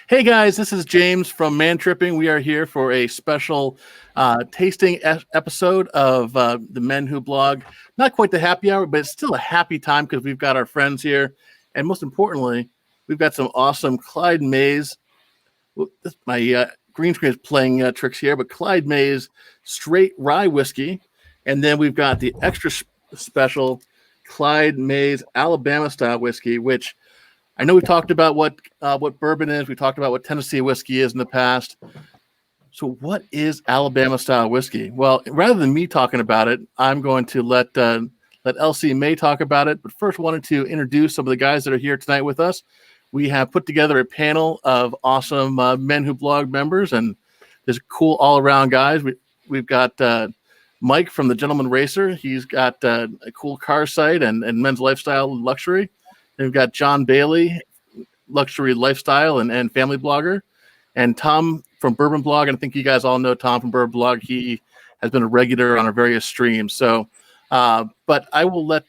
Hey guys, this is James from Man Tripping. We are here for a special tasting episode of the Men Who Blog. Not quite the happy hour, but it's still a happy time because we've got our friends here. And most importantly, we've got some awesome Clyde Mays. My green screen is playing tricks here, but Clyde Mays straight rye whiskey. And then we've got the extra special Clyde Mays Alabama style whiskey, which I know we've talked about what bourbon is. We talked about what Tennessee whiskey is in the past. So what is Alabama style whiskey? Well, rather than me talking about it, I'm going to let LC May talk about it. But first, wanted to introduce some of the guys that are here tonight with us. We have put together a panel of awesome Men Who Blog members, and there's cool all-around guys. We've got Mike from the Gentleman Racer. He's got a cool car site and men's lifestyle and luxury. And we've got John Bailey, luxury lifestyle and family blogger, and Tom from Bourbon Blog. And I think you guys all know Tom from Bourbon Blog. He has been a regular on our various streams. So, but I will let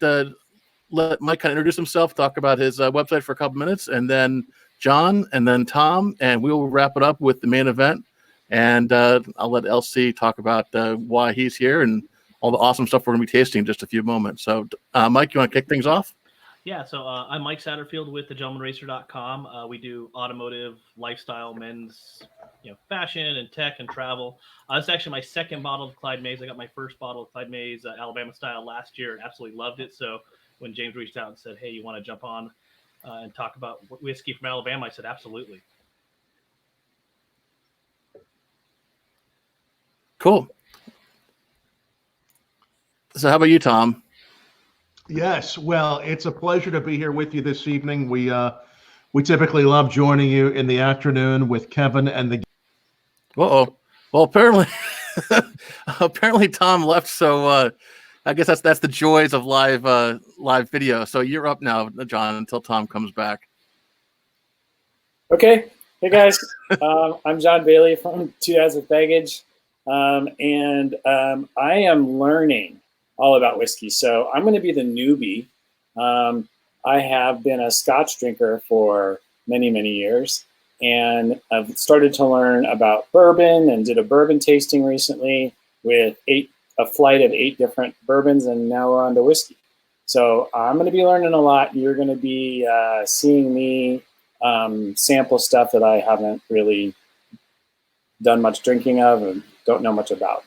Mike kind of introduce himself, talk about his website for a couple minutes, and then John, and then Tom, and we will wrap it up with the main event. And I'll let LC talk about why he's here and all the awesome stuff we're going to be tasting in just a few moments. So, Mike, you want to kick things off? Yeah, so I'm Mike Satterfield with thegentlemanracer.com. We do automotive, lifestyle, men's, fashion and tech and travel. This is actually my second bottle of Clyde Mays. I got my first bottle of Clyde Mays Alabama style last year and absolutely loved it. So when James reached out and said, "Hey, you want to jump on and talk about whiskey from Alabama?" I said, "Absolutely." Cool. So how about you, Tom? Yes, well, it's a pleasure to be here with you this evening. We typically love joining you in the afternoon with Kevin and the. Well, apparently, Tom left. So I guess that's the joys of live video. So you're up now, John, until Tom comes back. Okay. Hey guys, I'm John Bailey from 2 Dads with Baggage, and I am learning all about whiskey. So I'm going to be the newbie. I have been a Scotch drinker for many, many years, and I've started to learn about bourbon and did a bourbon tasting recently with a flight of 8 different bourbons, and now we're on to whiskey. So I'm going to be learning a lot. You're going to be seeing me sample stuff that I haven't really done much drinking of and don't know much about.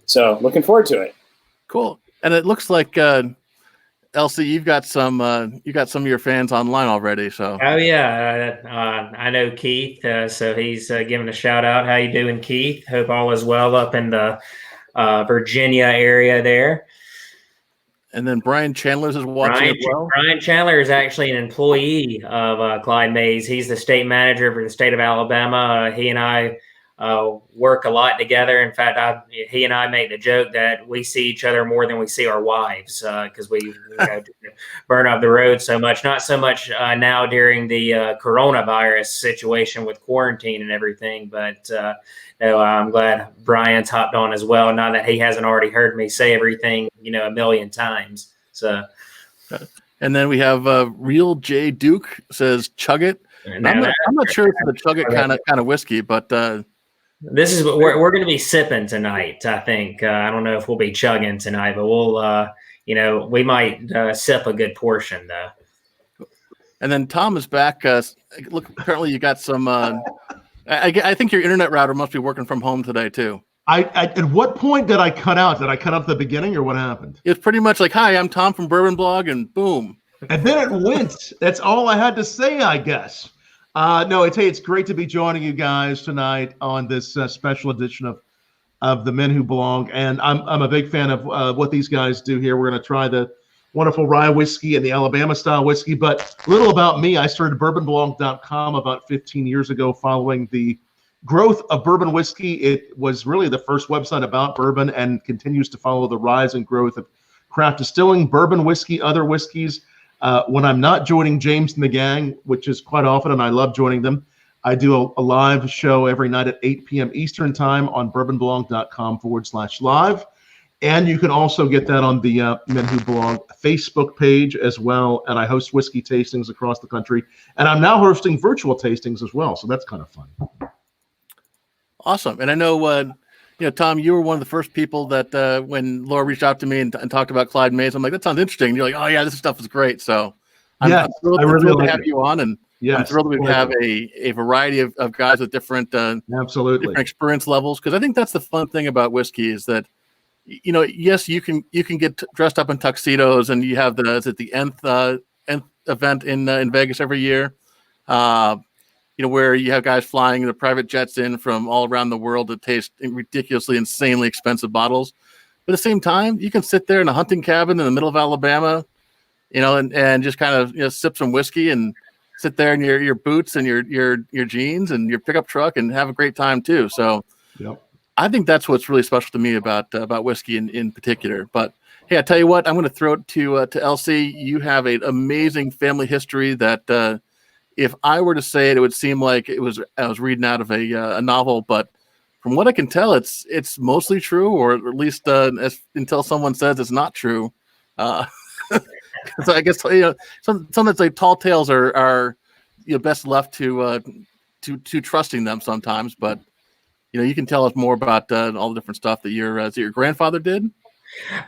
So looking forward to it. Cool. And it looks like LC, you've got some of your fans online already. So oh yeah, I know Keith. So he's giving a shout out. How you doing, Keith? Hope all is well up in the Virginia area there. And then Brian Chandler is watching as well. Brian Chandler is actually an employee of Clyde Mays. He's the state manager for the state of Alabama. He and I work a lot together. In fact, he and I make the joke that we see each other more than we see our wives because we burn up the road so much. Not so much now during the coronavirus situation with quarantine and everything, but no, I'm glad Brian's hopped on as well. Now that he hasn't already heard me say everything, a million times. So, and then we have Real J Duke says chug it. I'm not sure if it's a chug it kind of whiskey, but this is what we're going to be sipping tonight. I think I don't know if we'll be chugging tonight, but we'll we might sip a good portion though. And then Tom is back. Look, apparently you got some. I think your internet router must be working from home today too. At what point did I cut out? Did I cut out the beginning, or what happened? It's pretty much like, "Hi, I'm Tom from Bourbon Blog," and boom. And then it went. That's all I had to say, I guess. No, it's great to be joining you guys tonight on this special edition of the Men Who Blog, and I'm a big fan of what these guys do here. We're going to try the wonderful rye whiskey and the Alabama style whiskey. But little about me: I started bourbonblog.com about 15 years ago, following the growth of bourbon whiskey. It was really the first website about bourbon, and continues to follow the rise and growth of craft distilling, bourbon whiskey, other whiskeys. When I'm not joining James and the gang, which is quite often, and I love joining them, I do a live show every night at 8 p.m. Eastern time on bourbonblog.com/live. And you can also get that on the MenWhoBlog Facebook page as well. And I host whiskey tastings across the country. And I'm now hosting virtual tastings as well. So that's kind of fun. Awesome. And I know, Tom, you were one of the first people that when Laura reached out to me and talked about Clyde Mays, I'm like, that sounds interesting. And you're like, oh, yeah, this stuff is great. So I'm thrilled, to have you on. And I'm thrilled that we have a variety of guys with different different experience levels. Because I think that's the fun thing about whiskey is that, yes, you can get dressed up in tuxedos, and you have the nth event in Vegas every year, where you have guys flying the private jets in from all around the world to taste ridiculously, insanely expensive bottles. But at the same time, you can sit there in a hunting cabin in the middle of Alabama, and just kind of sip some whiskey and sit there in your boots and your jeans and your pickup truck and have a great time too. So. Yep. I think that's what's really special to me about whiskey in particular. But hey, I tell you what, I'm going to throw it to LC. You have an amazing family history that if I were to say it, it would seem like I was reading out of a novel. But from what I can tell, it's mostly true, or at least until someone says it's not true. So I guess some that's like tall tales are best left to trusting them sometimes, but. You can tell us more about all the different stuff that your grandfather did.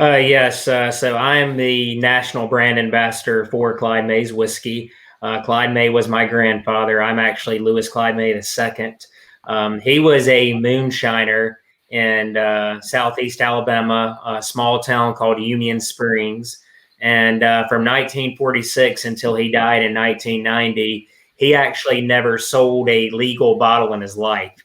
Yes. So I am the national brand ambassador for Clyde Mays whiskey. Clyde May was my grandfather. I'm actually Louis Clyde May II. He was a moonshiner in southeast Alabama, a small town called Union Springs. And from 1946 until he died in 1990, he actually never sold a legal bottle in his life.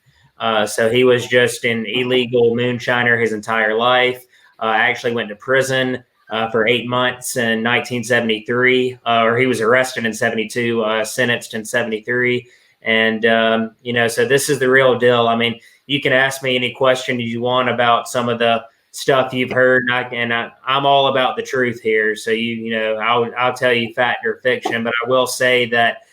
So he was just an illegal moonshiner his entire life. Actually went to prison for 8 months in 1973, or he was arrested in 72, sentenced in 73. And, so this is the real deal. I mean, you can ask me any question you want about some of the stuff you've heard, and I'm all about the truth here. So, I'll tell you fact or fiction, but I will say that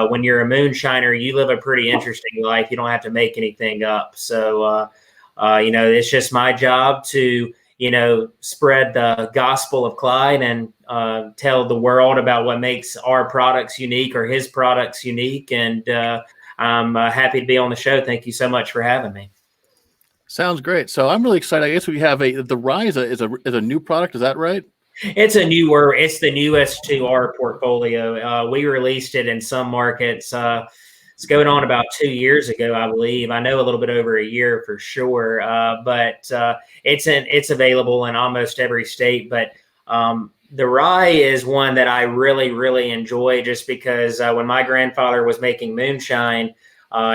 when you're a moonshiner, you live a pretty interesting life. You don't have to make anything up. So, it's just my job to, spread the gospel of Clyde and tell the world about what makes our products unique or his products unique. And I'm happy to be on the show. Thank you so much for having me. Sounds great. So I'm really excited. I guess we have the Rye is a new product. Is that right? It's the newest to our portfolio. We released it in some markets. It's going on about 2 years ago, I believe. I know a little bit over a year for sure, but it's available in almost every state. But the Rye is one that I really, really enjoy just because when my grandfather was making moonshine,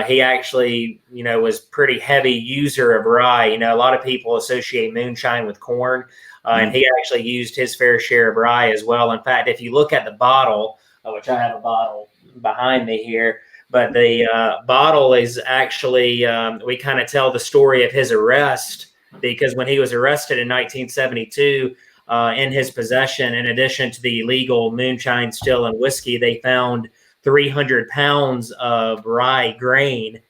he actually, was pretty heavy user of rye. A lot of people associate moonshine with corn. And he actually used his fair share of rye as well. In fact, if you look at the bottle, which I have a bottle behind me here, but the bottle is actually, we kind of tell the story of his arrest, because when he was arrested in 1972, in his possession, in addition to the illegal moonshine, still, and whiskey, they found 300 pounds of rye grain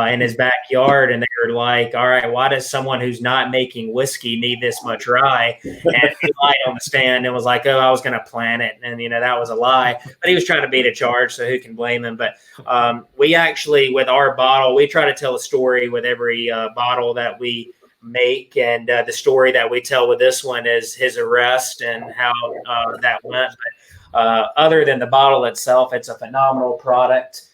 in his backyard. And they were like, all right, why does someone who's not making whiskey need this much rye? And he lied on the stand and was like, oh, I was going to plant it. And, that was a lie. But he was trying to beat a charge, so who can blame him? But we actually, with our bottle, we try to tell a story with every bottle that we make. And the story that we tell with this one is his arrest and how that went. But other than the bottle itself, it's a phenomenal product.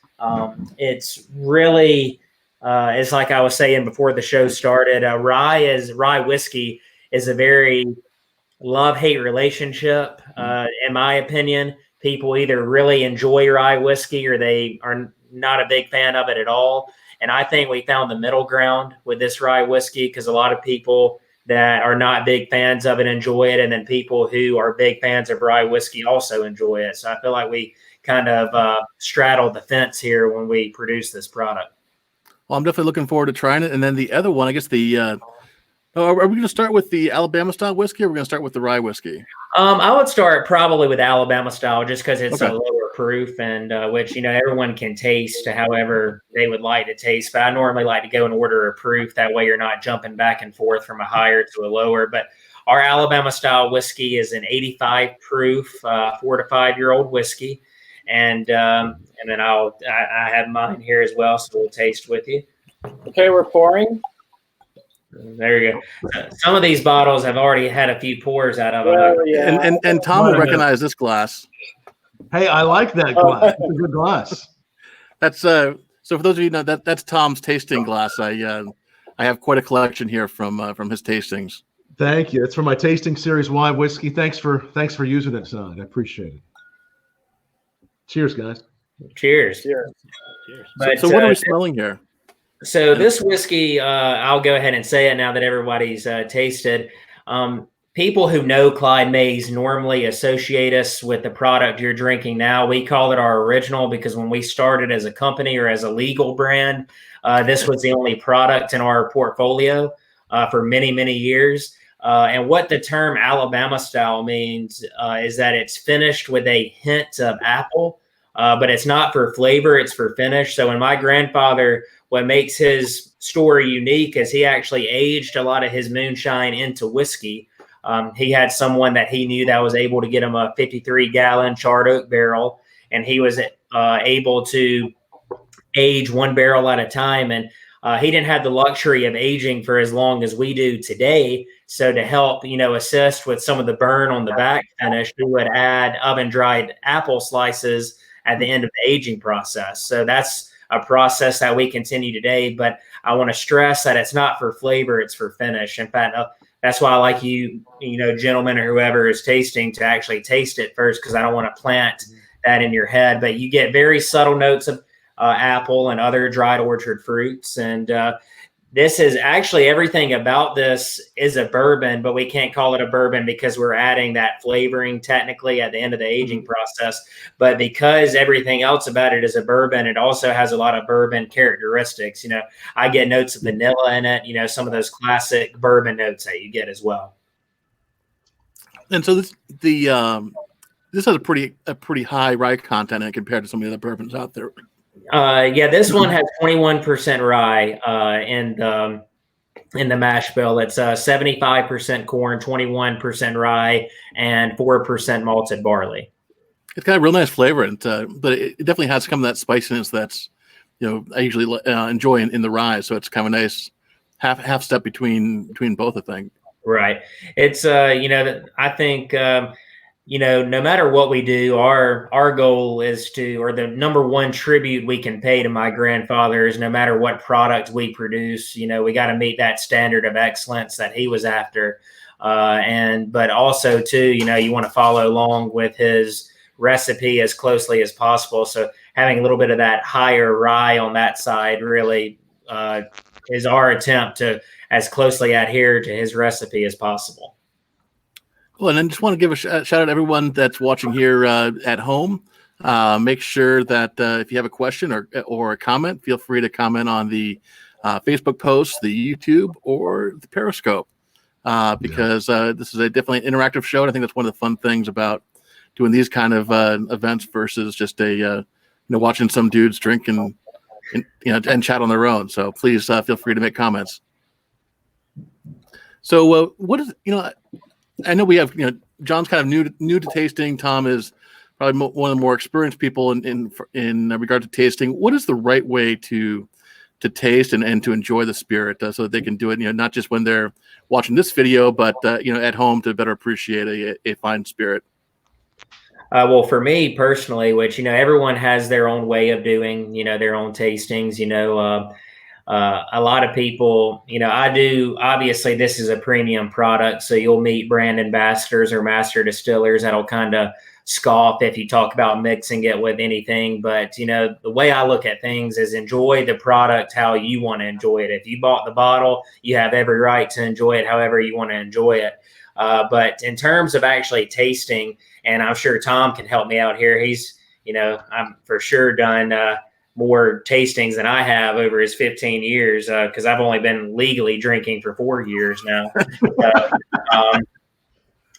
It's really, it's like I was saying before the show started, rye whiskey is a very love-hate relationship. In my opinion, people either really enjoy rye whiskey or they are not a big fan of it at all. And I think we found the middle ground with this rye whiskey, because a lot of people that are not big fans of it enjoy it, and then people who are big fans of rye whiskey also enjoy it. So I feel like we kind of straddled the fence here when we produced this product. Well, I'm definitely looking forward to trying it. And then the other one, I guess are we going to start with the Alabama style whiskey, or are we going to start with the rye whiskey? I would start probably with Alabama style, just because it's a lower proof, and which everyone can taste however they would like to taste. But I normally like to go and order a proof. That way, you're not jumping back and forth from a higher to a lower. But our Alabama style whiskey is an 85 proof, 4 to 5 year old whiskey. And then I have mine here as well. So we'll taste with you. Okay, we're pouring. There you go. Some of these bottles have already had a few pours out of them. Well, yeah. And Tom will recognize this glass. Hey, I like that glass. It's a good glass. That's so for those of you who know that's Tom's tasting glass. I have quite a collection here from his tastings. Thank you. It's for my tasting series wine whiskey. Thanks for using it tonight. I appreciate it. Cheers, guys. Cheers. Cheers. But, so what are we smelling here? So this whiskey, I'll go ahead and say it now that everybody's tasted. People who know Clyde Mays normally associate us with the product you're drinking now. We call it our original because when we started as a company or as a legal brand, this was the only product in our portfolio for many, many years. And what the term Alabama style means is that it's finished with a hint of apple, but it's not for flavor, it's for finish. So when my grandfather, what makes his story unique is he actually aged a lot of his moonshine into whiskey. He had someone that he knew that was able to get him a 53-gallon charred oak barrel, and he was able to age one barrel at a time. And he didn't have the luxury of aging for as long as we do today. So to help, assist with some of the burn on the back finish, we would add oven-dried apple slices at the end of the aging process. So that's a process that we continue today. But I want to stress that it's not for flavor, it's for finish. In fact, that's why I like you gentlemen or whoever is tasting to actually taste it first, because I don't want to plant that in your head. But you get very subtle notes of apple and other dried orchard fruits. And this is actually, everything about this is a bourbon, but we can't call it a bourbon because we're adding that flavoring technically at the end of the aging process. But because everything else about it is a bourbon, it also has a lot of bourbon characteristics. I get notes of vanilla in it, some of those classic bourbon notes that you get as well. And so this has a pretty high rye content compared to some of the other bourbons out there. This one has 21% rye in the mash bill. It's 75% corn, 21% rye, and 4% malted barley. It's got a real nice flavor, but it definitely has some of that spiciness that's I usually enjoy in the rye. So it's kind of a nice half step between both, I think. Right. It's I think. No matter what we do, our goal is or the number one tribute we can pay to my grandfather is no matter what product we produce, we got to meet that standard of excellence that he was after. But also too, you want to follow along with his recipe as closely as possible. So having a little bit of that higher rye on that side really is our attempt to as closely adhere to his recipe as possible. Well, and then just want to give a shout out to everyone that's watching here at home. Make sure that if you have a question or a comment, feel free to comment on the Facebook post, the YouTube, or the Periscope, because this is definitely an interactive show. And I think that's one of the fun things about doing these kind of events versus just watching some dudes drink and chat on their own. So please feel free to make comments. So what is I know we have, John's kind of new to tasting. Tom is probably one of the more experienced people in regard to tasting. What is the right way to taste and to enjoy the spirit so that they can do it, not just when they're watching this video, but, at home to better appreciate a fine spirit? Well, for me personally, which, everyone has their own way of doing, their own tastings, a lot of people, obviously this is a premium product. So you'll meet brand ambassadors or master distillers that'll kind of scoff if you talk about mixing it with anything. But, the way I look at things is enjoy the product how you want to enjoy it. If you bought the bottle, you have every right to enjoy it however you want to enjoy it. But in terms of actually tasting, and I'm sure Tom can help me out here. He's, I'm for sure done more tastings than I have over his 15 years because I've only been legally drinking for 4 years now.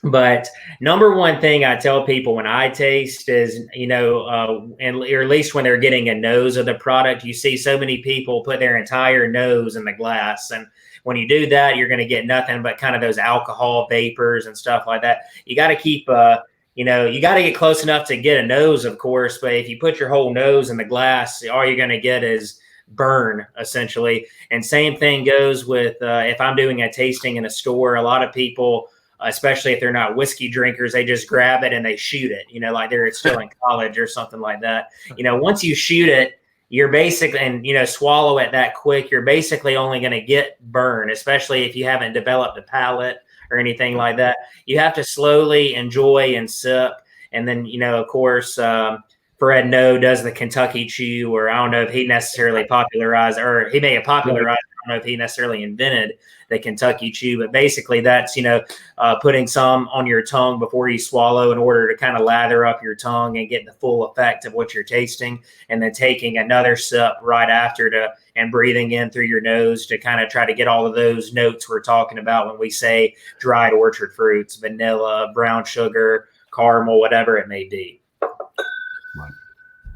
But number one thing I tell people when I taste is, or at least when they're getting a nose of the product, you see so many people put their entire nose in the glass. And when you do that, you're going to get nothing but kind of those alcohol vapors and stuff like that. You got to keep, you got to get close enough to get a nose, of course. But if you put your whole nose in the glass, all you're going to get is burn, essentially. And same thing goes with if I'm doing a tasting in a store. A lot of people, especially if they're not whiskey drinkers, they just grab it and they shoot it, like they're still in college or something like that. Once you shoot it, you're basically, and, swallow it that quick, you're basically only going to get burn, especially if you haven't developed a palate or anything like that. You have to slowly enjoy and sip. And then, of course, Fred No does the Kentucky Chew, or I don't know if he necessarily popularized, or he may have popularized, I don't know if he necessarily invented the Kentucky Chew, but basically that's, putting some on your tongue before you swallow in order to kind of lather up your tongue and get the full effect of what you're tasting, and then taking another sip right after and breathing in through your nose to kind of try to get all of those notes we're talking about when we say dried orchard fruits, vanilla, brown sugar, caramel, whatever it may be.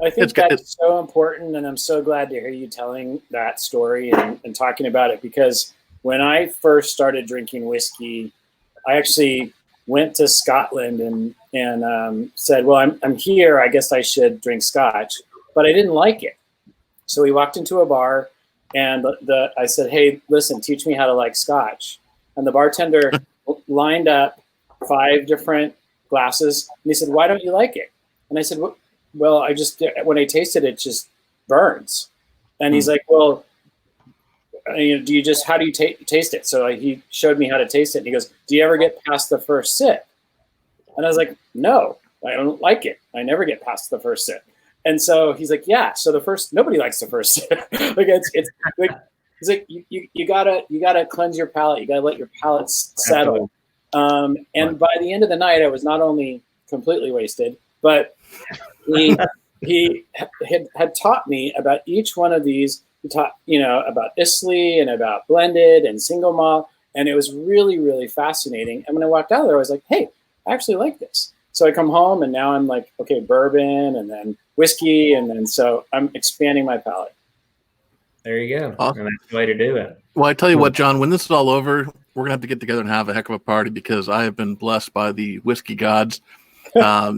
I think that's so important, and I'm so glad to hear you telling that story and talking about it, because when I first started drinking whiskey, I actually went to Scotland and said, well, I'm here, I guess I should drink scotch, but I didn't like it. So we walked into a bar, and I said, hey, listen, teach me how to like scotch. And the bartender lined up 5 different glasses, and he said, why don't you like it? And I said, well, when I tasted it, just burns. And he's like, well, how do you taste it? So he showed me how to taste it. And he goes, do you ever get past the first sip? And I was like, no, I don't like it. I never get past the first sip. And so he's like, yeah. So nobody likes the first sip. Like it's like, he's like, you gotta cleanse your palate. You gotta let your palate settle. And by the end of the night, I was not only completely wasted, but he had taught me about each one of these. He taught, about Islay and about blended and single malt. And it was really, really fascinating. And when I walked out of there, I was like, hey, I actually like this. So I come home and now I'm like, okay, bourbon and then whiskey. And then so I'm expanding my palate. There you go. Awesome. And that's the way to do it. Well, I tell you what, John, when this is all over, we're going to have to get together and have a heck of a party, because I have been blessed by the whiskey gods. All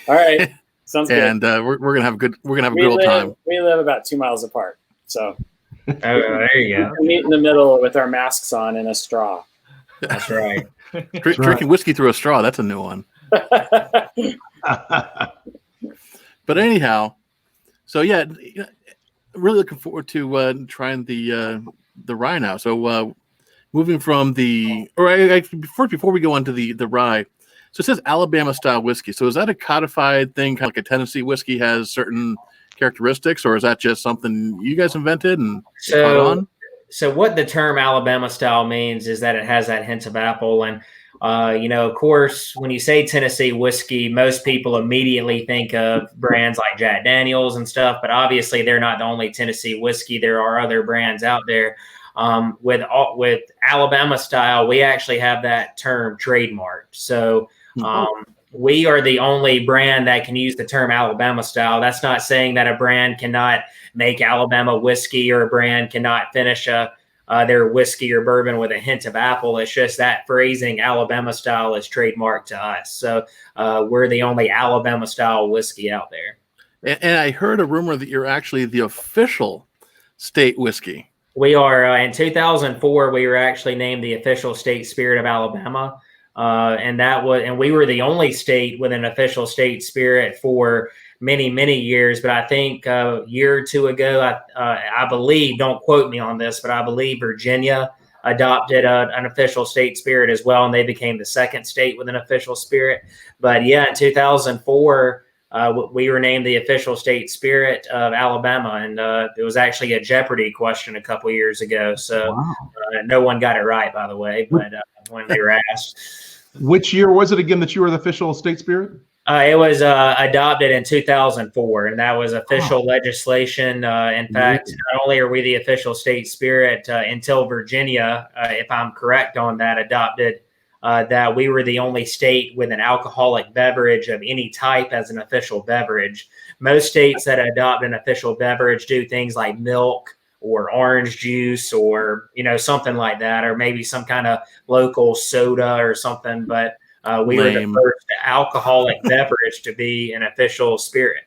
right. Sounds good. And we're going to have a good old time. We live about 2 miles apart. So there you go. We meet in the middle with our masks on and a straw. That's right. Drinking whiskey through a straw, that's a new one. But anyhow, so yeah, really looking forward to trying the rye now. So moving from before we go on to the rye, so it says Alabama style whiskey. So is that a codified thing, kind of like a Tennessee whiskey has certain characteristics, or is that just something you guys invented and caught on? So what the term Alabama style means is that it has that hint of apple. And, of course, when you say Tennessee whiskey, most people immediately think of brands like Jack Daniels and stuff, but obviously they're not the only Tennessee whiskey. There are other brands out there. With Alabama style, we actually have that term trademarked. So we are the only brand that can use the term Alabama style. That's not saying that a brand cannot make Alabama whiskey, or a brand cannot finish their whiskey or bourbon with a hint of apple. It's just that phrasing Alabama style is trademarked to us. So we're the only Alabama style whiskey out there. And I heard a rumor that you're actually the official state whiskey. We are. In 2004, we were actually named the official state spirit of Alabama. And we were the only state with an official state spirit for many, many years. But I think a year or two ago, I believe, don't quote me on this, but I believe Virginia adopted an official state spirit as well, and they became the second state with an official spirit. But yeah, in 2004, we were named the official state spirit of Alabama, and it was actually a Jeopardy question a couple years ago. So wow. No one got it right, by the way, but when they were asked. Which year was it again that you were the official state spirit? It was adopted in 2004, and that was official legislation. In fact, not only are we the official state spirit until Virginia, if I'm correct on that, adopted that we were the only state with an alcoholic beverage of any type as an official beverage. Most states that adopt an official beverage do things like milk or orange juice or, something like that, or maybe some kind of local soda or something. But we were the first alcoholic beverage to be an official spirit.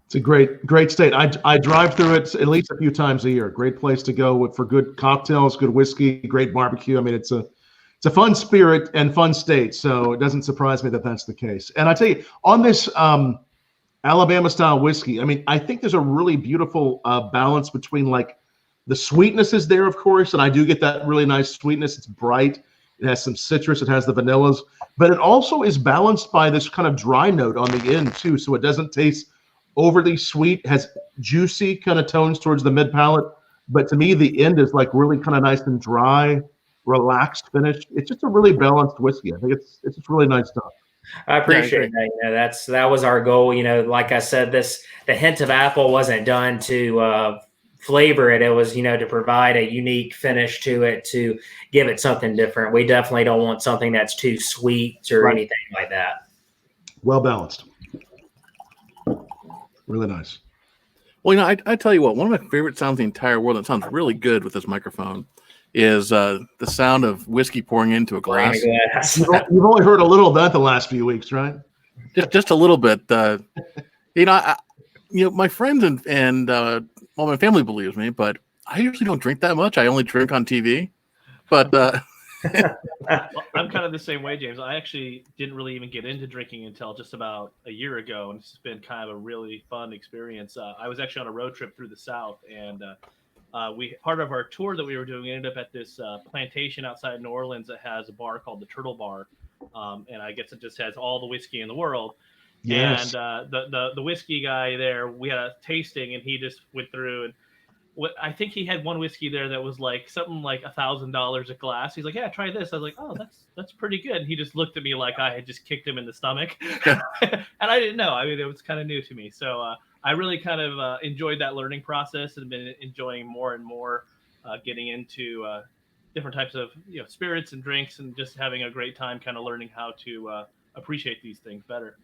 It's a great state. I drive through it at least a few times a year. Great place to go for good cocktails, good whiskey, great barbecue. I mean, it's a fun spirit and fun state. So it doesn't surprise me that that's the case. And I tell you, on this Alabama style whiskey, I mean, I think there's a really beautiful balance between like the sweetness is there, of course, and I do get that really nice sweetness. It's bright. It has some citrus. It has the vanillas, but it also is balanced by this kind of dry note on the end too. So it doesn't taste overly sweet, has juicy kind of tones towards the mid palate. But to me, the end is like really kind of nice and dry, relaxed finish. It's just a really balanced whiskey. I think it's just really nice stuff. I appreciate that. That was our goal. Like I said, the hint of apple wasn't done to flavor it. It was, to provide a unique finish to it, to give it something different. We definitely don't want something that's too sweet or anything like that. Well balanced. Really nice. Well, I tell you what, one of my favorite sounds in the entire world that sounds really good with this microphone is the sound of whiskey pouring into a glass. You've only heard a little of that the last few weeks, right? Just a little bit. My friends and my family believes me, but I usually don't drink that much. I only drink on TV. But well, I'm kind of the same way, James. I actually didn't really even get into drinking until just about a year ago, and it's been kind of a really fun experience. I was actually on a road trip through the South, and part of our tour that we were doing, we ended up at this plantation outside New Orleans that has a bar called the Turtle Bar, and I guess it just has all the whiskey in the world. Yes. And the whiskey guy there, we had a tasting, and he just went through and. I think he had one whiskey there that was like something like $1,000 a glass. He's like, "Yeah, try this." I was like, "Oh, that's pretty good." And he just looked at me like I had just kicked him in the stomach, and I didn't know. I mean, it was kind of new to me, so I really kind of enjoyed that learning process and been enjoying more and more getting into different types of spirits and drinks, and just having a great time, kind of learning how to appreciate these things better.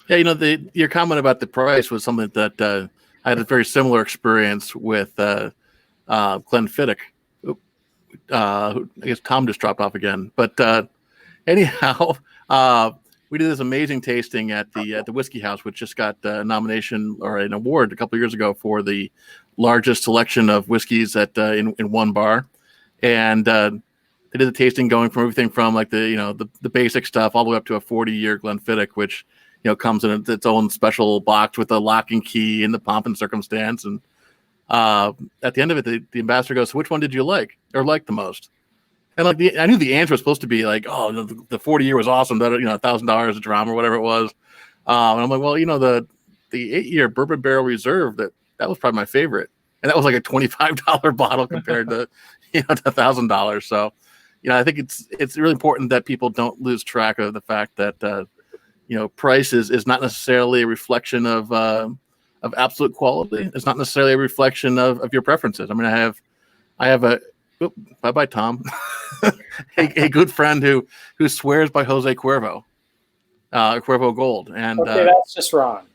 Yeah, your comment about the price was something that. I had a very similar experience with Glenfiddich. I guess Tom just dropped off again. But anyhow, we did this amazing tasting at the Whiskey House, which just got a nomination or an award a couple of years ago for the largest selection of whiskeys in one bar. And they did the tasting going from everything from like the basic stuff all the way up to a 40-year Glenfiddich, which comes in its own special box with a lock and key and the pomp and circumstance. And at the end of it, the ambassador goes, "So which one did you like or like the most?" And I knew the answer was supposed to be like, "Oh, the 40-year was awesome. That $1,000 a dram or whatever it was." And I'm like, "Well, the 8-year Bourbon Barrel Reserve that was probably my favorite, and that was like a $25 bottle compared to to $1,000." So, I think it's really important that people don't lose track of the fact that. Price is not necessarily a reflection of absolute quality. It's not necessarily a reflection of your preferences. I mean, I have a bye Tom, a good friend who swears by Jose Cuervo, Cuervo Gold, and okay, that's just wrong.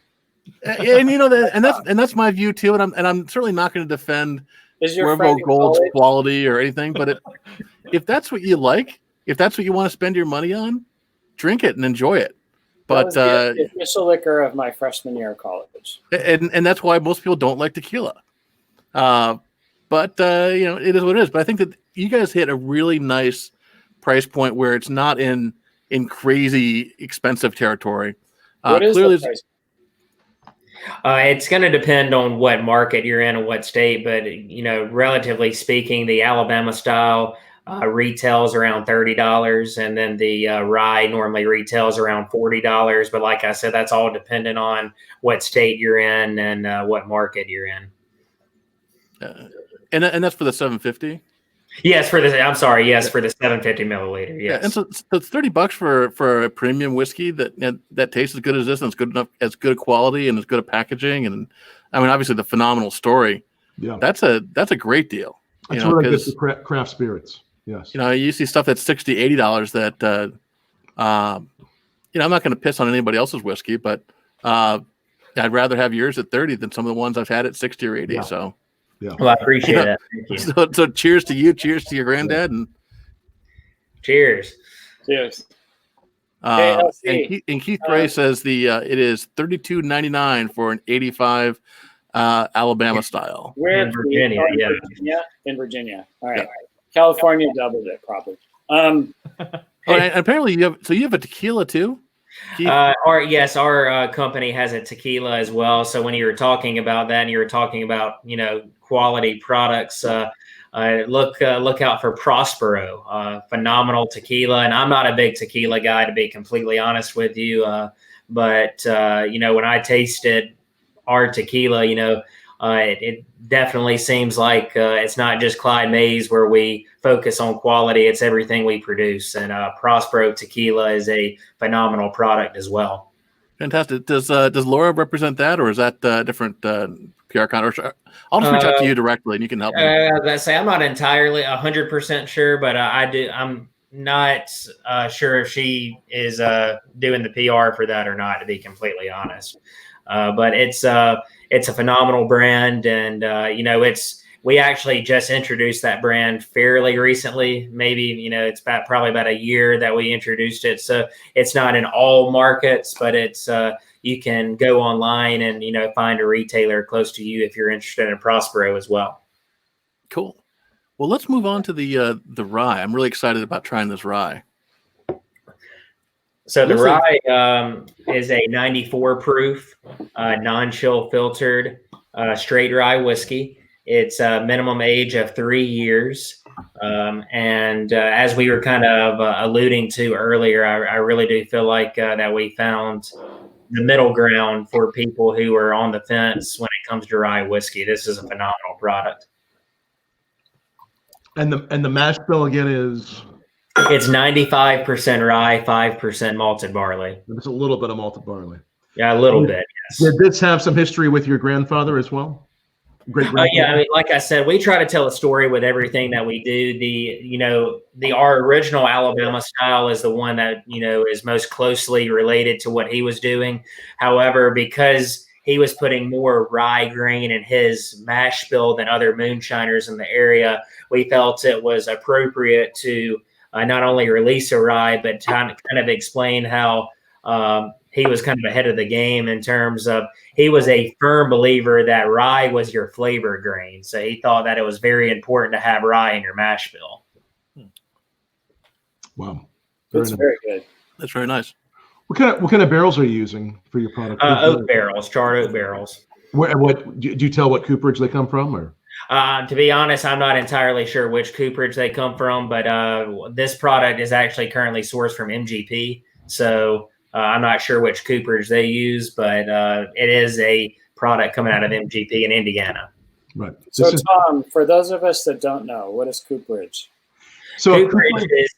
And that's my view too. And I'm certainly not going to defend Cuervo Gold's quality or anything. But if that's what you like, if that's what you want to spend your money on, drink it and enjoy it. But the official liquor of my freshman year of college, and that's why most people don't like tequila. But it is what it is. But I think that you guys hit a really nice price point where it's not in crazy expensive territory. What is clearly, the price? It's going to depend on what market you're in and what state, but relatively speaking, the Alabama style. Retails around $30, and then the rye normally retails around $40. But like I said, that's all dependent on what state you're in and what market you're in. And that's for the 750. Yes, for the 750 milliliter. Yes, yeah, and so it's $30 for a premium whiskey that tastes as good as this, and it's good enough, as good quality, and as good a packaging, and I mean obviously the phenomenal story. Yeah, that's a great deal. That's really good for craft spirits. Yes. You know, you see stuff that's $60, $80 that, you know, I'm not going to piss on anybody else's whiskey, but I'd rather have yours at 30 than some of the ones I've had at 60 or 80. Yeah. So, Well, I appreciate that. Thank you. so cheers to you. Cheers to your granddad. And Cheers. Cheers. Hey, LC. and Keith Gray says it is $32.99 for an 85 Alabama style. Where In Virginia, yeah. In Virginia. All right. California doubled it probably. And apparently you have a tequila too. Our company has a tequila as well. So when you were talking about that, and you were talking about, you know, quality products, look out for Prospero, phenomenal tequila. And I'm not a big tequila guy, to be completely honest with you. But you know, when I tasted our tequila, you know, it definitely seems like it's not just Clyde Mays where we focus on quality. It's everything we produce. And Prospero tequila is a phenomenal product as well. Fantastic. Does Laura represent that, or is that different PR content? I'll just reach out to you directly, and you can help me. I'm not entirely 100% sure, but I do. I'm not sure if she is doing the PR for that or not, to be completely honest. But it's a phenomenal brand, and you know, we actually just introduced that brand fairly recently. Maybe, you know, it's probably about a year that we introduced it. So it's not in all markets, but it's you can go online and, you know, find a retailer close to you if you're interested in Prospero as well. Cool. Well, let's move on to the rye. I'm really excited about trying this rye. So the rye is a 94 proof, non-chill filtered, straight rye whiskey. It's a minimum age of 3 years. And as we were kind of alluding to earlier, I really do feel like that we found the middle ground for people who are on the fence when it comes to rye whiskey. This is a phenomenal product. And the mash bill again is? It's 95% rye, 5% malted barley. There's a little bit of malted barley. Yeah, a little bit. Yes. Did this have some history with your grandfather as well? Yeah, I mean, like I said, we try to tell a story with everything that we do. Our original Alabama style is the one that, you know, is most closely related to what he was doing. However, because he was putting more rye grain in his mash bill than other moonshiners in the area, we felt it was appropriate to not only release a rye, but kind of explain how he was kind of ahead of the game in terms of he was a firm believer that rye was your flavor grain. So he thought that it was very important to have rye in your mash bill. Wow. That's very good. That's very nice. What kind of barrels are you using for your product? Oak barrels, charred oak barrels. What do you tell what cooperage they come from, or? To be honest, I'm not entirely sure which cooperage they come from, but this product is actually currently sourced from MGP. So I'm not sure which cooperage they use, but it is a product coming out of MGP in Indiana. Right. So Tom, for those of us that don't know, what is cooperage? So cooperage is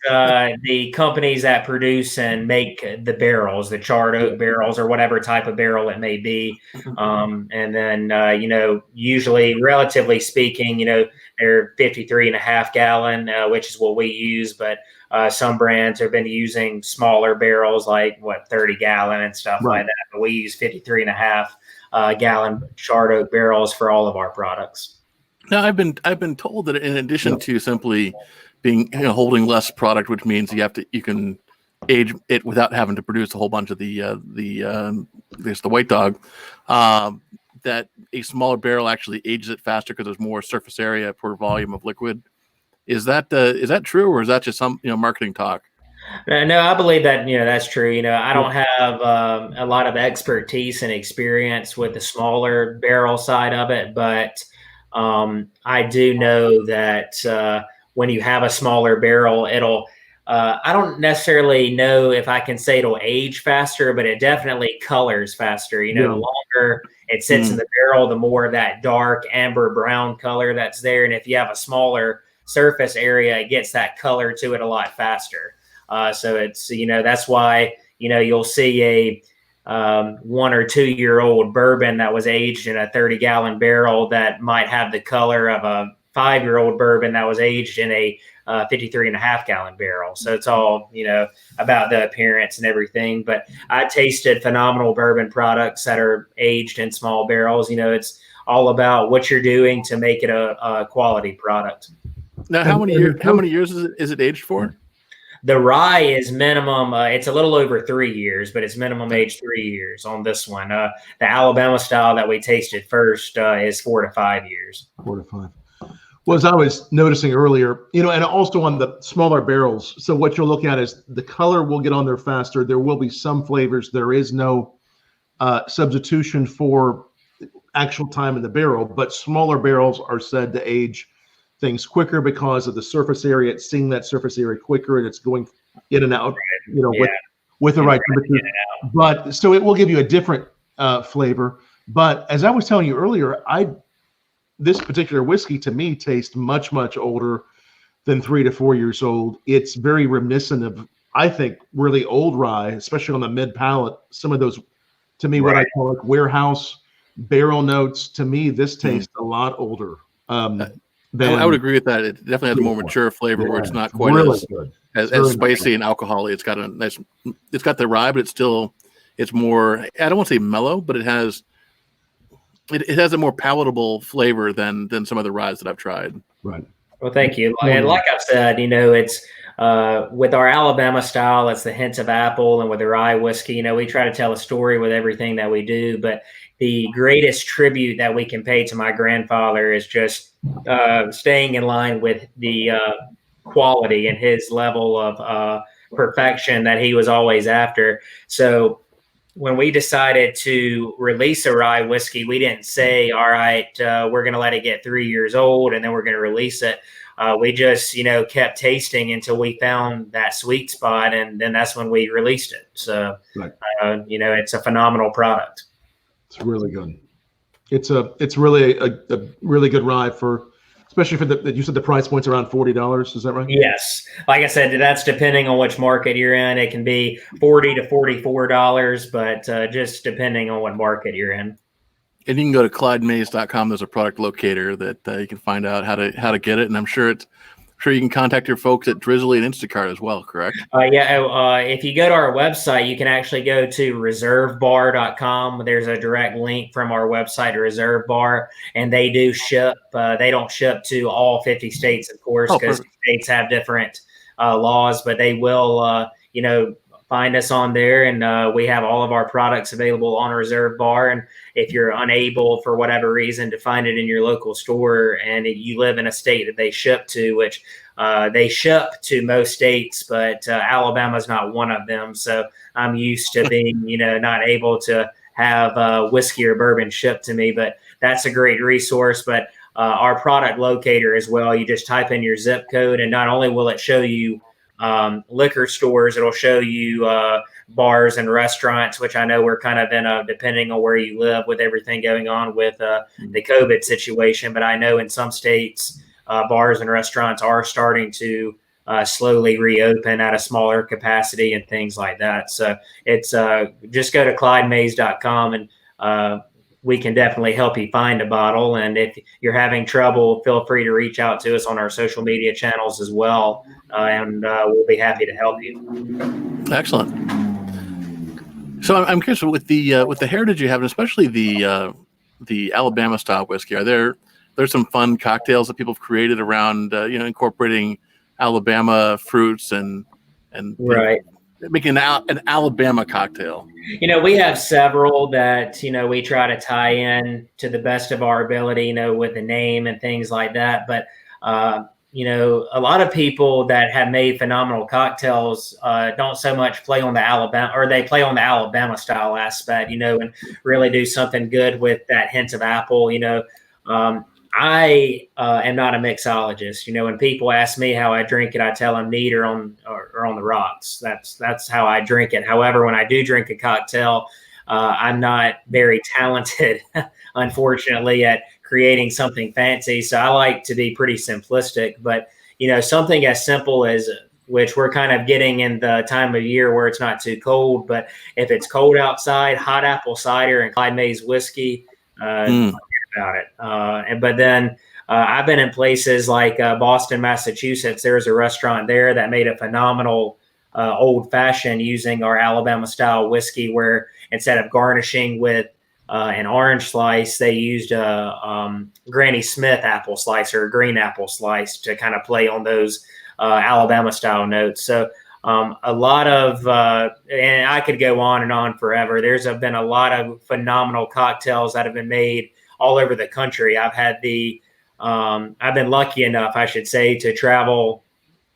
the companies that produce and make the barrels, the charred oak barrels or whatever type of barrel it may be. And then, you know, usually, relatively speaking, you know, they're 53.5 gallon, which is what we use. But some brands have been using smaller barrels like 30 gallon and stuff like that. But we use 53.5 gallon charred oak barrels for all of our products. Now, I've been told that in addition to simply being, you know, holding less product, which means you can age it without having to produce a whole bunch of the white dog, that a smaller barrel actually ages it faster because there's more surface area per volume of liquid. Is that true, or is that just some, you know, marketing talk? No, I believe that, you know, that's true. You know, I don't have a lot of expertise and experience with the smaller barrel side of it, but I do know that when you have a smaller barrel, it'll I don't necessarily know if I can say it'll age faster, but it definitely colors faster. You know, the longer it sits in the barrel, the more of that dark amber brown color that's there. And if you have a smaller surface area, it gets that color to it a lot faster. So it's, you know, that's why, you know, you'll see a 1 or 2 year old bourbon that was aged in a 30 gallon barrel that might have the color of a 5-year-old bourbon that was aged in a 53.5 gallon barrel. So it's all, about the appearance and everything. But I tasted phenomenal bourbon products that are aged in small barrels. It's all about what you're doing to make it a quality product. Now, how many years is it aged for? The rye is minimum. It's a little over 3 years, but it's minimum age 3 years on this one. The Alabama style that we tasted first is 4 to 5 years. 4 to 5. Well, as I was noticing earlier, and also on the smaller barrels. So what you'll look at is the color will get on there faster. There will be some flavors. There is no substitution for actual time in the barrel, but smaller barrels are said to age things quicker because of the surface area. It's seeing that surface area quicker, and it's going in and out, with the right temperature. But so it will give you a different flavor. But as I was telling you earlier, this particular whiskey to me tastes much, much older than 3 to 4 years old. It's very reminiscent of, I think, really old rye, especially on the mid palate. Some of those, to me, what I call like warehouse barrel notes. To me, this tastes a lot older. I would agree with that. It definitely has a more mature flavor where it's not quite really as spicy and alcoholic. It's got it's got the rye, but it's more, I don't want to say mellow, but it has a more palatable flavor than some of the ryes that I've tried. Right. Well, thank you. And like I've said, it's with our Alabama style, it's the hints of apple, and with the rye whiskey, we try to tell a story with everything that we do. But the greatest tribute that we can pay to my grandfather is just staying in line with the quality and his level of perfection that he was always after. So when we decided to release a rye whiskey, we didn't say, all right, we're going to let it get 3 years old and then we're going to release it. We just, kept tasting until we found that sweet spot, and then that's when we released it. So, it's a phenomenal product. It's really good. It's really a really good rye especially for you said the price point's around $40. Is that right? Yes. Like I said, that's depending on which market you're in. It can be $40 to $44, but just depending on what market you're in. And you can go to ClydeMays.com. There's a product locator that you can find out how to get it. And I'm sure you can contact your folks at Drizzly and Instacart as well, correct? If you go to our website, you can actually go to reservebar.com. There's a direct link from our website to Reserve Bar, and they do ship. They don't ship to all 50 states, of course, because states have different laws, but they will, find us on there, and we have all of our products available on Reserve Bar. And if you're unable for whatever reason to find it in your local store and you live in a state that they ship to, which they ship to most states, but Alabama's not one of them. So I'm used to being, not able to have whiskey or bourbon shipped to me, but that's a great resource. But our product locator as well, you just type in your zip code, and not only will it show you liquor stores, it'll show you bars and restaurants, which I know we're kind of in depending on where you live with everything going on with the COVID situation. But I know in some states, bars and restaurants are starting to slowly reopen at a smaller capacity and things like that. So it's just go to ClydeMays.com, and we can definitely help you find a bottle. And if you're having trouble, feel free to reach out to us on our social media channels as well, and we'll be happy to help you. Excellent. So I'm curious, with the heritage you have, and especially the Alabama style whiskey, there's some fun cocktails that people have created around incorporating Alabama fruits and right. Making an Alabama cocktail. We have several that, we try to tie in to the best of our ability, with the name and things like that. But, a lot of people that have made phenomenal cocktails don't so much play on the Alabama, or they play on the Alabama style aspect, and really do something good with that hint of apple. I am not a mixologist. When people ask me how I drink it, I tell them neat or on the rocks. That's how I drink it. However, when I do drink a cocktail, I'm not very talented, unfortunately, at creating something fancy. So I like to be pretty simplistic. But something as simple as, which we're kind of getting in the time of year where it's not too cold. But if it's cold outside, hot apple cider and Clyde Mays whiskey. About it. But then I've been in places like Boston, Massachusetts. There's a restaurant there that made a phenomenal old fashioned using our Alabama style whiskey, where instead of garnishing with an orange slice, they used a Granny Smith apple slice or a green apple slice to kind of play on those Alabama style notes. So a lot of, and I could go on and on forever. There's been a lot of phenomenal cocktails that have been made all over the country. I've been lucky enough, I should say, to travel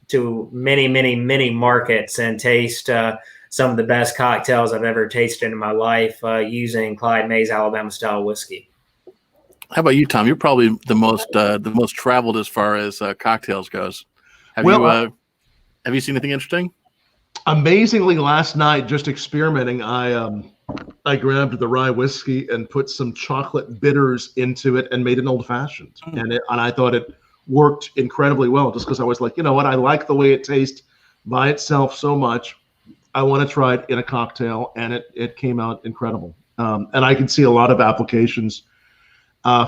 to many, many, many markets and taste some of the best cocktails I've ever tasted in my life using Clyde Mays Alabama style whiskey. How about you, Tom? You're probably the most traveled as far as cocktails goes. Have you seen anything interesting? Amazingly, last night, just experimenting, I grabbed the rye whiskey and put some chocolate bitters into it and made an old fashioned. And I thought it worked incredibly well, just because I was like, you know what, I like the way it tastes by itself so much. I want to try it in a cocktail, and it came out incredible. And I can see a lot of applications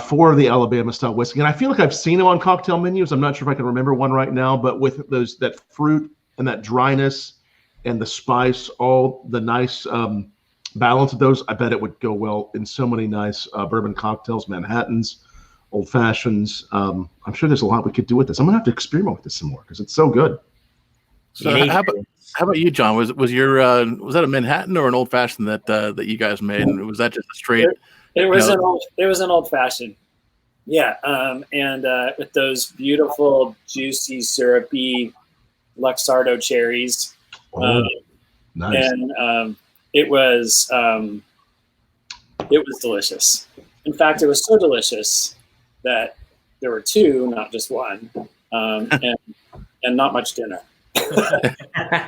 for the Alabama style whiskey. And I feel like I've seen them on cocktail menus. I'm not sure if I can remember one right now, but with that fruit and that dryness and the spice, all the nice balance of those, I bet it would go well in so many nice bourbon cocktails, Manhattans, old fashions. I'm sure there's a lot we could do with this. I'm gonna have to experiment with this some more because it's so good. So how about you, John? Was that a Manhattan or an old fashioned that you guys made? And was that just a straight? It was an old fashioned. Yeah, and with those beautiful, juicy, syrupy Luxardo cherries. Nice. And it was delicious. In fact, it was so delicious that there were two, not just one, and not much dinner.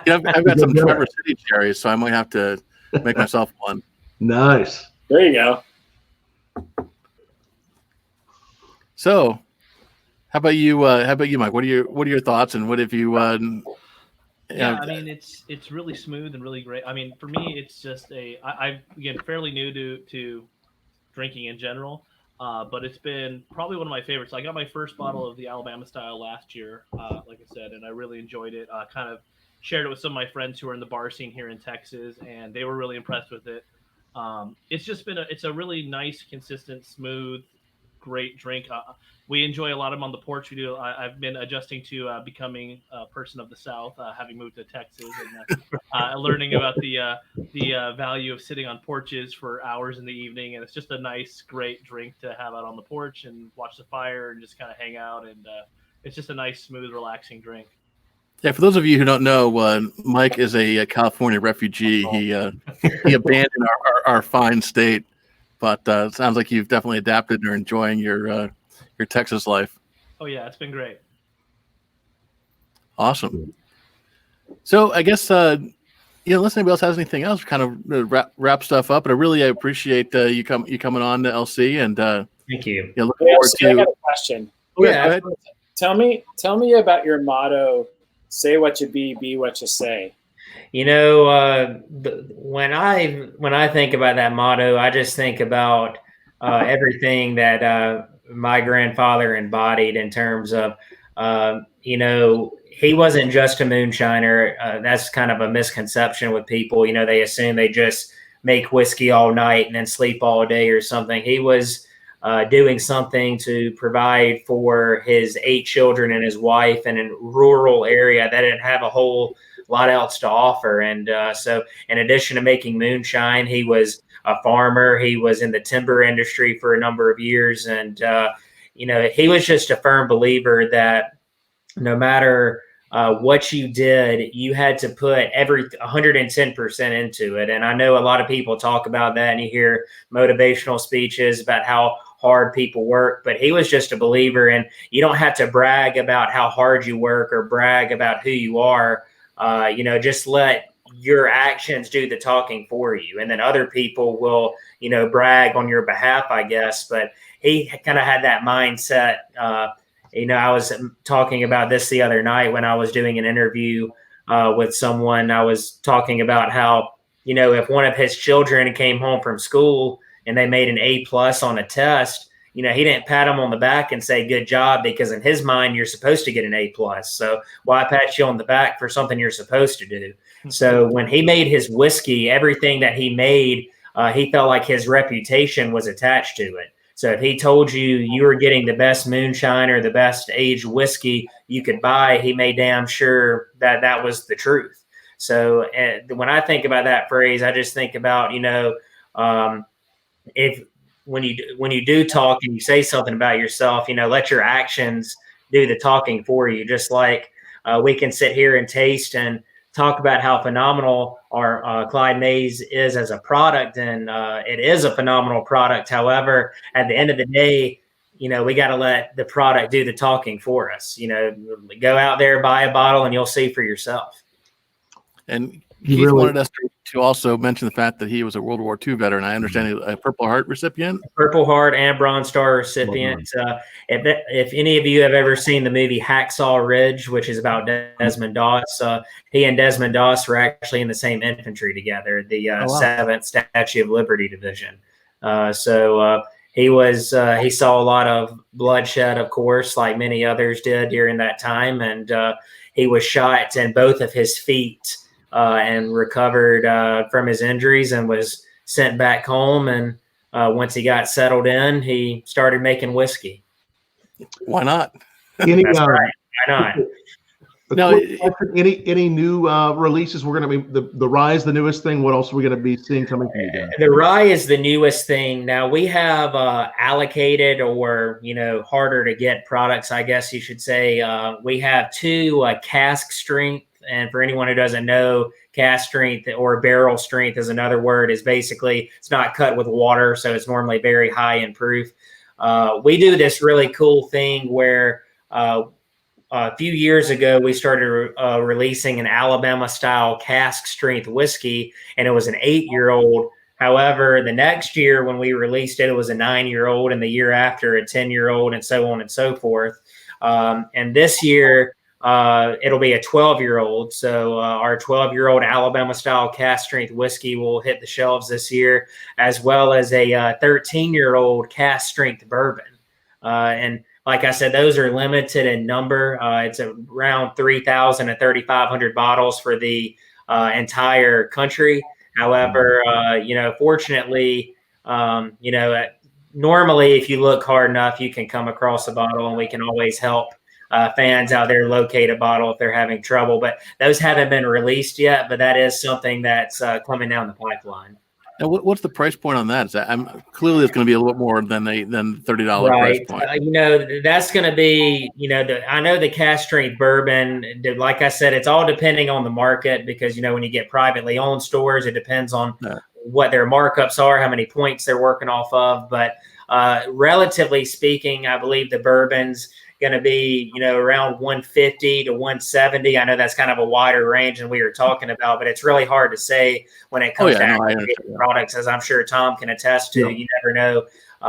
Yeah, I've got some Traverse City cherries, so I might have to make myself one. Nice. There you go. So, how about you, Mike? What are your thoughts, and what have you? Yeah, I mean, it's really smooth and really great. I mean, for me, it's just I'm again fairly new to drinking in general, but it's been probably one of my favorites. I got my first bottle of the Alabama style last year, like I said, and I really enjoyed it. Kind of shared it with some of my friends who are in the bar scene here in Texas, and they were really impressed with it. It's just been it's a really nice, consistent, smooth, great drink. We enjoy a lot of them on the porch. I've been adjusting to becoming a person of the South, having moved to Texas, and learning about the value of sitting on porches for hours in the evening. And it's just a nice, great drink to have out on the porch and watch the fire and just kind of hang out. And it's just a nice, smooth, relaxing drink. Yeah, for those of you who don't know, Mike is a California refugee. He abandoned our fine state, but it sounds like you've definitely adapted and are enjoying your Texas life. Oh yeah, it's been great. Awesome. So I guess unless anybody else has anything else, kind of wrap stuff up. But I really appreciate you coming on to LC, and thank you. Look forward to. I got a question. Yeah, tell me about your motto. Say what you be what you say. You know, when I think about that motto, I just think about everything that my grandfather embodied in terms of, he wasn't just a moonshiner. That's kind of a misconception with people. You know, they assume they just make whiskey all night and then sleep all day or something. He was doing something to provide for his 8 children and his wife in a rural area that didn't have a whole lot else to offer. And so in addition to making moonshine, he was a farmer. He was in the timber industry for a number of years. And, he was just a firm believer that no matter what you did, you had to put 110% into it. And I know a lot of people talk about that, and you hear motivational speeches about how hard people work, but he was just a believer. And you don't have to brag about how hard you work or brag about who you are. Just let your actions do the talking for you. And then other people will, brag on your behalf, I guess. But he kind of had that mindset. I was talking about this the other night when I was doing an interview with someone. I was talking about how, if one of his children came home from school and they made an A+ on a test, he didn't pat him on the back and say, good job, because in his mind, you're supposed to get an A+. So why pat you on the back for something you're supposed to do? So when he made his whiskey, everything that he made, he felt like his reputation was attached to it. So if he told you you were getting the best moonshine or the best aged whiskey you could buy, he made damn sure that that was the truth. So when I think about that phrase, I just think about, if when you do talk and you say something about yourself, let your actions do the talking for you. Just like we can sit here and taste and talk about how phenomenal our Clyde Mays is as a product, and it is a phenomenal product. However, at the end of the day, we got to let the product do the talking for us. Go out there, buy a bottle, and you'll see for yourself. And Keith wanted us to also mention the fact that he was a World War II veteran. I understand he's a Purple Heart recipient. Purple Heart and Bronze Star recipient. If any of you have ever seen the movie Hacksaw Ridge, which is about Desmond Doss, he and Desmond Doss were actually in the same infantry together, the 7th Statue of Liberty Division. So he saw a lot of bloodshed, of course, like many others did during that time. And he was shot in both of his feet and recovered from his injuries and was sent back home. And once he got settled in, he started making whiskey. Why not? That's right. Why not? No, any new releases? We're going to be the rye is the newest thing. What else are we going to be seeing coming from you guys? The rye is the newest thing. Now we have allocated or harder to get products, I guess you should say. We have 2 cask strength, and for anyone who doesn't know, cask strength or barrel strength is another word. Is basically it's not cut with water, so it's normally very high in proof. We do this really cool thing where a few years ago, we started releasing an Alabama-style cask-strength whiskey, and it was an 8-year-old. However, the next year when we released it, it was a 9-year-old, and the year after, a 10-year-old, and so on and so forth. And this year, it'll be a 12-year-old. So our 12-year-old Alabama-style cask-strength whiskey will hit the shelves this year, as well as a 13-year-old cask-strength bourbon. And like I said, those are limited in number. It's around 3,000 to 3,500 bottles for the entire country. However, fortunately, normally if you look hard enough, you can come across a bottle, and we can always help fans out there locate a bottle if they're having trouble. But those haven't been released yet, but that is something that's coming down the pipeline. And what's the price point on that? Is that clearly it's going to be a little bit more than $30 price point. That's going to be I know the cask strength bourbon. Like I said, it's all depending on the market, because when you get privately owned stores, it depends on what their markups are, how many points they're working off of. But relatively speaking, I believe the bourbon's going to be around 150 to 170. I know that's kind of a wider range than we were talking about, but it's really hard to say when it comes to products, as I'm sure Tom can attest to. You never know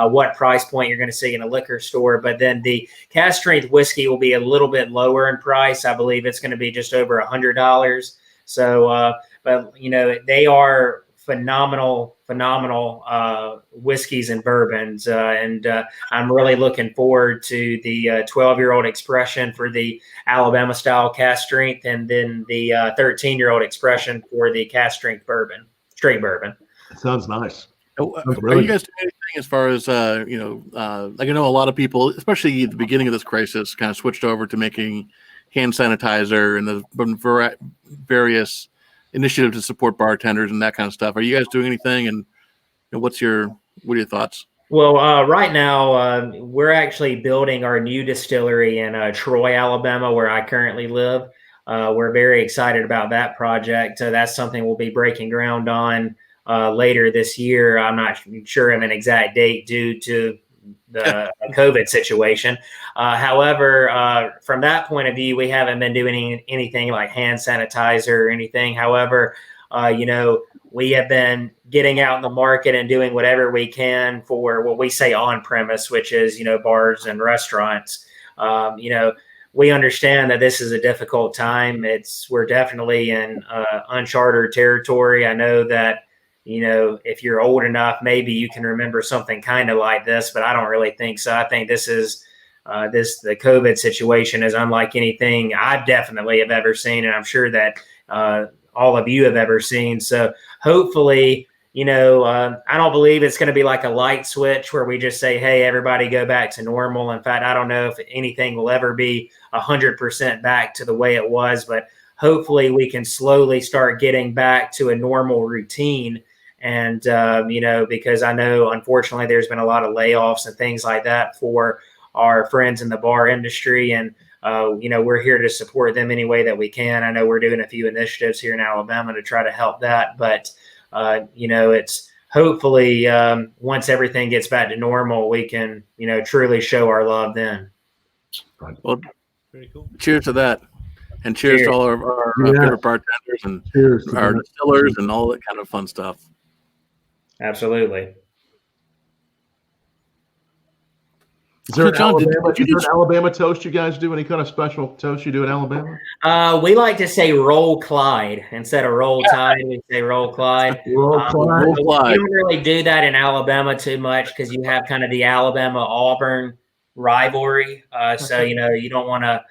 what price point you're going to see in a liquor store. But then the cask strength whiskey will be a little bit lower in price. I believe it's going to be just over $100. So, but they are phenomenal whiskeys and bourbons, and I'm really looking forward to the 12-year-old expression for the Alabama style cask strength, and then the 13-year-old expression for the cask strength bourbon, straight bourbon. Sounds nice. Are you guys doing anything as far as like I know a lot of people, especially at the beginning of this crisis, kind of switched over to making hand sanitizer and the various initiative to support bartenders and that kind of stuff. Are you guys doing anything? And what are your thoughts? Well, right now we're actually building our new distillery in Troy, Alabama, where I currently live. We're very excited about that project. That's something we'll be breaking ground on later this year. I'm not sure of an exact date due to the COVID situation. However, from that point of view, we haven't been doing anything like hand sanitizer or anything. However, we have been getting out in the market and doing whatever we can for what we say on premise, which is, bars and restaurants. We understand that this is a difficult time. We're definitely in uncharted territory. I know that, if you're old enough, maybe you can remember something kind of like this, but I don't really think so. I think this is the COVID situation is unlike anything I definitely have ever seen, and I'm sure that all of you have ever seen. So hopefully, I don't believe it's going to be like a light switch where we just say, hey, everybody go back to normal. In fact, I don't know if anything will ever be 100% back to the way it was, but hopefully we can slowly start getting back to a normal routine. And, because I know, unfortunately, there's been a lot of layoffs and things like that for our friends in the bar industry. And, we're here to support them any way that we can. I know we're doing a few initiatives here in Alabama to try to help that. But, it's hopefully once everything gets back to normal, we can, truly show our love then. Well, Very cool. Cheers to that. And cheers to all of our favorite bartenders and our distillers and all that kind of fun stuff. Absolutely. Is there John, an Alabama toast you guys do? Any kind of special toast you do in Alabama? We like to say roll Clyde instead of roll Tide. We say roll Clyde. Roll Clyde. We don't really do that in Alabama too much because you have kind of the Alabama-Auburn rivalry. So, you don't want to,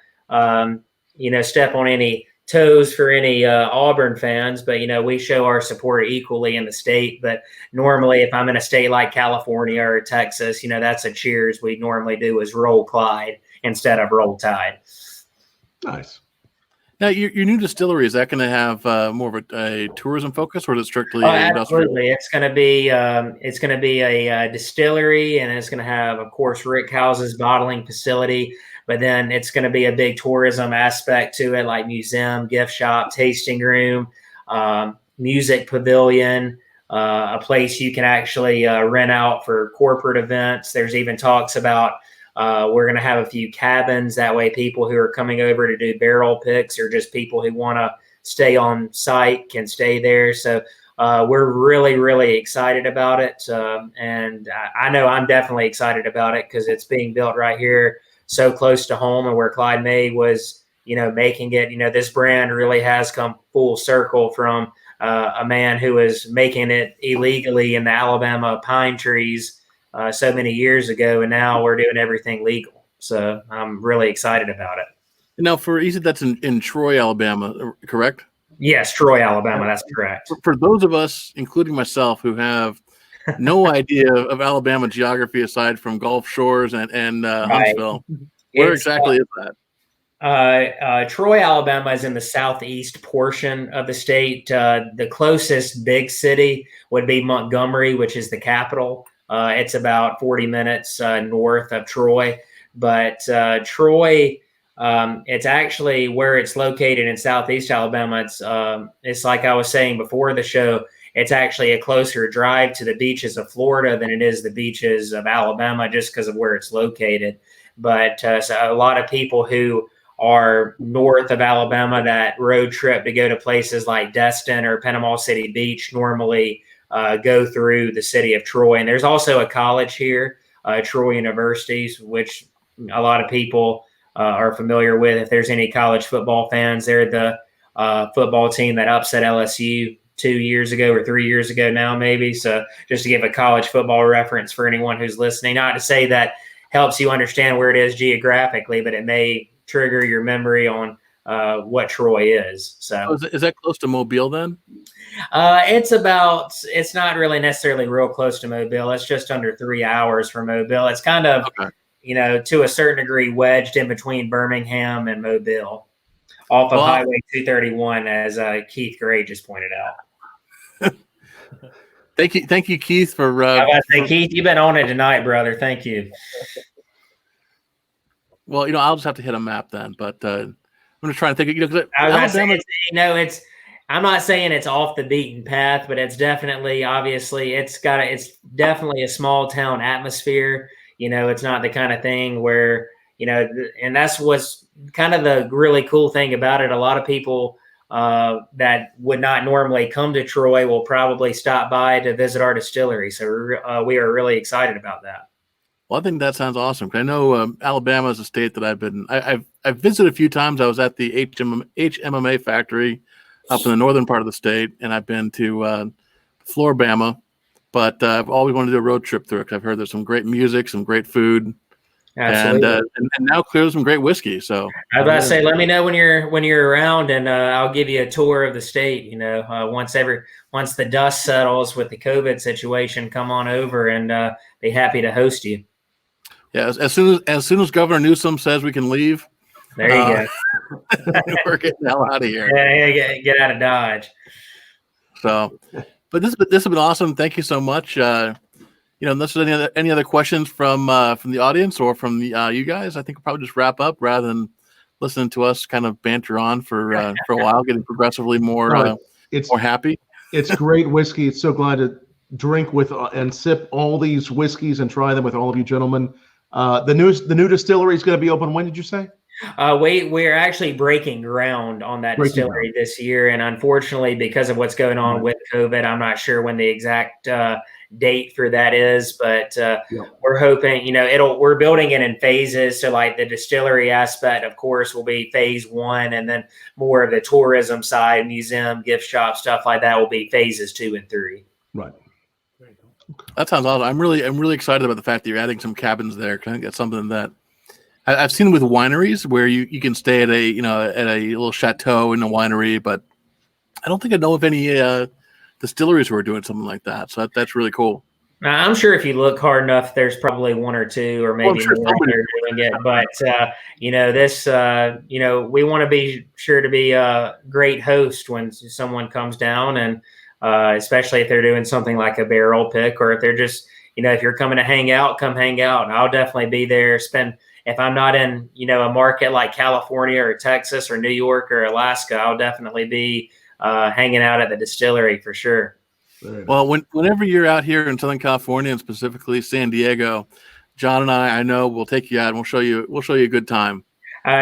step on any toes for any Auburn fans, but we show our support equally in the state. But normally if I'm in a state like California or Texas, that's a cheers we normally do is roll Clyde instead of roll Tide. Nice. Now your new distillery, is that going to have more of a tourism focus, or is it strictly absolutely industrial? It's going to be a distillery, and it's going to have, of course, Rick House's bottling facility. But then it's going to be a big tourism aspect to it, like museum, gift shop, tasting room, music pavilion, a place you can actually rent out for corporate events. There's even talks about we're going to have a few cabins. That way people who are coming over to do barrel picks or just people who want to stay on site can stay there. So we're really, really excited about it. And I know I'm definitely excited about it because it's being built right here, so close to home, and where Clyde Mays was, making it, this brand really has come full circle from a man who was making it illegally in the Alabama pine trees so many years ago. And now we're doing everything legal. So I'm really excited about it. Now you said that's in Troy, Alabama, correct? Yes, Troy, Alabama. That's correct. For those of us, including myself, who have no idea of Alabama geography aside from Gulf Shores and Huntsville, where exactly is that? Troy, Alabama is in the southeast portion of the state. The closest big city would be Montgomery, which is the capital. It's about 40 minutes north of Troy. But Troy, it's actually where it's located in southeast Alabama. It's like I was saying before the show, it's actually a closer drive to the beaches of Florida than it is the beaches of Alabama, just because of where it's located. But so a lot of people who are north of Alabama that road trip to go to places like Destin or Panama City Beach normally go through the city of Troy. And there's also a college here, Troy University, which a lot of people are familiar with. If there's any college football fans, they're the football team that upset LSU 2 years ago or 3 years ago now, maybe. So just to give a college football reference for anyone who's listening, not to say that helps you understand where it is geographically, but it may trigger your memory on what Troy is. So is that close to Mobile then? It's not really necessarily real close to Mobile. It's just under 3 hours from Mobile. It's kind of, to a certain degree wedged in between Birmingham and Mobile off of Highway 231, as Keith Gray just pointed out. Thank you, Keith, for. Keith, you've been on it tonight, brother. Thank you. Well, I'll just have to hit a map then. But I'm going to try and think. I'm not saying it's off the beaten path, but it's definitely, obviously, it's definitely a small town atmosphere. It's not the kind of thing where and that's what's kind of the really cool thing about it. A lot of people that would not normally come to Troy will probably stop by to visit our distillery. So we are really excited about that. Well, I think that sounds awesome. I know Alabama is a state that I've visited a few times. I was at the HMMA factory up in the northern part of the state, and I've been to Floribama, but I've always wanted to do a road trip through it. 'Cause I've heard there's some great music, some great food, Absolutely. and now clearly some great whiskey. So I was about to say, let me know when you're around, and I'll give you a tour of the state. You know, once the dust settles with the COVID situation, come on over and be happy to host you. yeah, as soon as Governor Newsom says we can leave, There you go. we're getting the hell out of here. Yeah, get out of Dodge. So, but this has been awesome. Thank you so much. Unless there's any other questions from the audience or from the you guys, I think we'll probably just wrap up rather than listening to us kind of banter on for a while, getting progressively more more happy. It's great whiskey. It's so glad to drink with and sip all these whiskeys and try them with all of you gentlemen. The new distillery is going to be open. When did you say? We're actually breaking ground on that distillery this year, and unfortunately, because of what's going on with COVID, I'm not sure when the exact date for that is, but we're hoping, we're building it in phases. So like the distillery aspect, of course, will be phase 1, and then more of the tourism side, museum, gift shop, stuff like that will be phases 2 and 3. Right. That sounds awesome. I'm really excited about the fact that you're adding some cabins there. 'Cause I think that's something that I've seen with wineries where you can stay at a little chateau in a winery, but I don't think I know of any distilleries who are doing something like that. So that's really cool. I'm sure if you look hard enough, there's probably 1 or 2 or maybe more that are doing it. But we want to be sure to be a great host when someone comes down, and especially if they're doing something like a barrel pick, or if they're just, if you're coming to hang out, come hang out. And I'll definitely be there. If I'm not in, a market like California or Texas or New York or Alaska, I'll definitely be hanging out at the distillery for sure. Well, whenever you're out here in Southern California and specifically San Diego, John and I know we'll take you out and we'll show you a good time.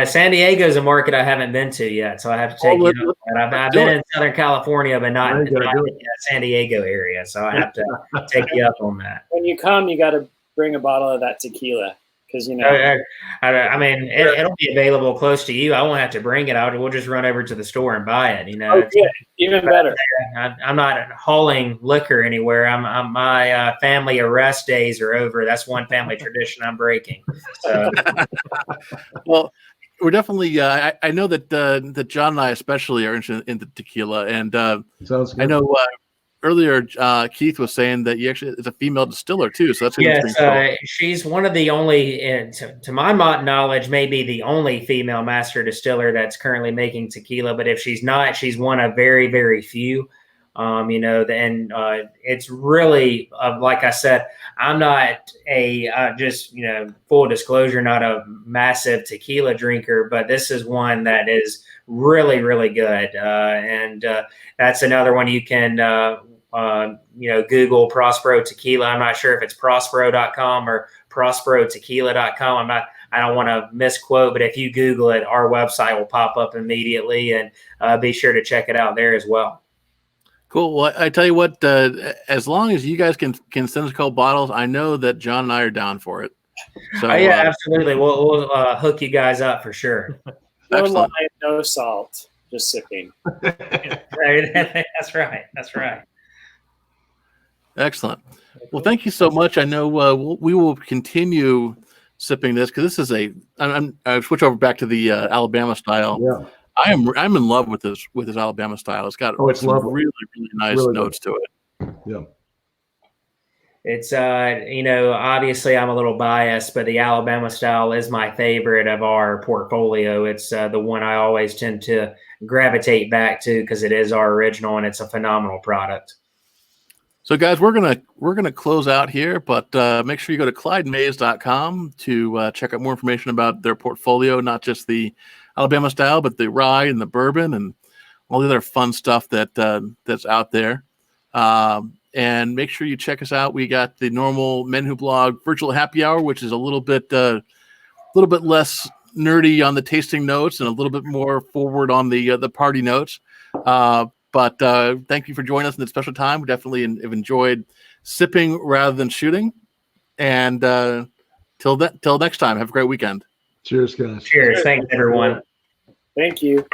San Diego is a market I haven't been to yet, so I have to take you up. I've been in Southern California, but not in the San Diego area, so I have to take you up on that. When you come, you got to bring a bottle of that tequila. Because I mean, it'll be available close to you. I won't have to bring it out. We'll just run over to the store and buy it. Oh, good. Even better. I'm not hauling liquor anywhere. My family arrest days are over. That's one family tradition I'm breaking. So, well, we're definitely. I know that John and I especially are interested in the tequila, and sounds good. I know. Earlier, Keith was saying that you actually is a female distiller too, so that's yes. She's one of the only, to my knowledge, maybe the only female master distiller that's currently making tequila. But if she's not, she's one of very, very few. It's really like I said, I'm not full disclosure, not a massive tequila drinker, but this is one that is really, really good, and that's another one you can. Google Prospero Tequila. I'm not sure if it's prospero.com or prosperotequila.com. I don't want to misquote, but if you Google it, our website will pop up immediately, and be sure to check it out there as well. Cool. Well, I tell you what, as long as you guys can send us a couple bottles, I know that John and I are down for it. So, absolutely. We'll hook you guys up for sure. No lime, no salt, just sipping. That's right. Excellent. Well, thank you so much. I know we will continue sipping this because this is I switch over back to the Alabama style. Yeah, I'm in love with this Alabama style. It's got it's lovely. Really, really nice notes to it. Yeah. It's obviously I'm a little biased, but the Alabama style is my favorite of our portfolio. It's the one I always tend to gravitate back to because it is our original and it's a phenomenal product. So guys, we're gonna close out here, but make sure you go to ClydeMays.com to check out more information about their portfolio, not just the Alabama style, but the rye and the bourbon and all the other fun stuff that's out there. And make sure you check us out. We got the normal MenWhoBlog virtual happy hour, which is a little bit less nerdy on the tasting notes and a little bit more forward on the party notes. But thank you for joining us in this special time. We definitely have enjoyed sipping rather than shooting. And till next time, have a great weekend. Cheers, guys. Cheers. Thanks, everyone. Thank you.